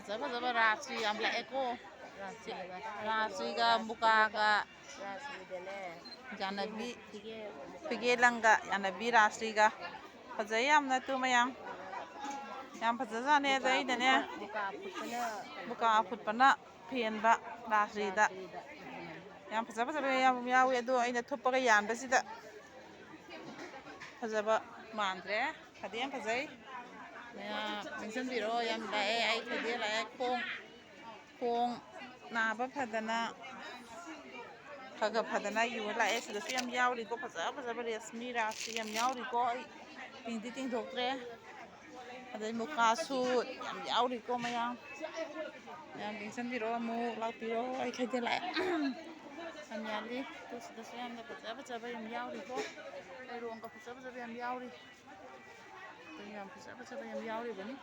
ꯐꯖ ꯔꯥꯁꯇ꯭ꯔꯤ ꯌꯥꯝ ꯂꯥꯛꯑꯦꯀꯣ ꯔꯥꯁꯇ꯭ꯔꯤꯒ ꯃꯨꯀꯥꯒ ꯌꯥꯅꯕꯤ ꯐꯤꯒꯦ ꯂꯪꯒ ꯌꯥꯅꯕꯤ ꯔꯥꯁꯇ꯭ꯔꯤꯒ ꯐꯖꯩ ꯌꯥꯝꯅ ꯇꯨ ꯃꯌꯥꯝ ꯌꯥꯝ ꯐꯖꯖꯥꯠꯅꯦ ꯑꯗ ꯑꯩꯅꯅꯦ ꯃꯨꯀꯥ ꯑꯐꯨꯠꯄꯅ ꯐꯦꯟꯕ ꯔꯥꯁꯇ꯭ꯔꯤꯗ ꯌꯥꯝ ꯐꯖꯕ ꯌꯥꯝ ꯌꯥꯎꯏ ꯑꯗꯣ ꯑꯩꯅ ꯊꯨꯞꯄꯒ ꯌꯥꯟꯕꯁꯤꯗ ꯐꯖꯕ ꯃꯥꯟꯗ꯭ꯔꯦ ꯐꯗꯤ ꯌꯥꯝ ꯐꯖꯩ ꯃꯌꯥꯝ ꯅꯤꯡꯁꯤꯡꯕꯤꯔꯛꯑꯣ ꯌꯥꯝ ꯂꯥꯛꯑꯦ ꯑꯩ ꯈꯩꯗꯦꯜ ꯂꯥꯛꯑꯦ ꯈꯣꯡ ꯅꯥꯕ ꯐꯗꯅ ꯈꯒ ꯐꯗꯅ ꯌꯣꯟ ꯂꯥꯛꯑꯦ ꯁꯤꯗꯁꯨ ꯌꯥꯝ ꯌꯥꯎꯔꯤꯀꯣ ꯐꯖꯕ ꯔꯦꯁꯃꯤ ꯔꯥꯁꯇ꯭ꯔꯤ ꯌꯥꯝ ꯌꯥꯎꯔꯤꯀꯣ ꯑꯩ ꯇꯤꯡꯗꯤ ꯇꯤꯡꯊꯣꯛꯇ꯭ꯔꯦ ꯑꯗꯩ ꯃꯨꯀꯥ ꯁꯨꯠ ꯌꯥꯝ ꯌꯥꯎꯔꯤꯀꯣ ꯃꯌꯥꯝ ꯌꯦꯡꯁꯤꯟꯕꯤꯔꯛꯑꯣ ꯑꯃꯨꯛ ꯂꯥꯛꯄꯤꯔꯣ ꯑꯩ ꯈꯩꯗꯦꯜ ꯂꯥꯛꯑꯦ ꯌꯥꯝ ꯌꯥꯜꯂꯤ ꯑꯗꯨ ꯁꯤꯗꯁꯨ ꯌꯥꯝꯅ ꯐꯖꯕ ꯌꯥꯝ ꯌꯥꯎꯔꯤꯀꯣ ꯂꯩꯔꯣꯡꯒ ꯐꯖꯕ ꯌꯥꯝ ꯌꯥꯎꯔꯤ ꯌꯥꯝ ꯐꯖꯕ ꯌꯥꯝ ꯌꯥꯎꯔꯤꯕꯅꯤ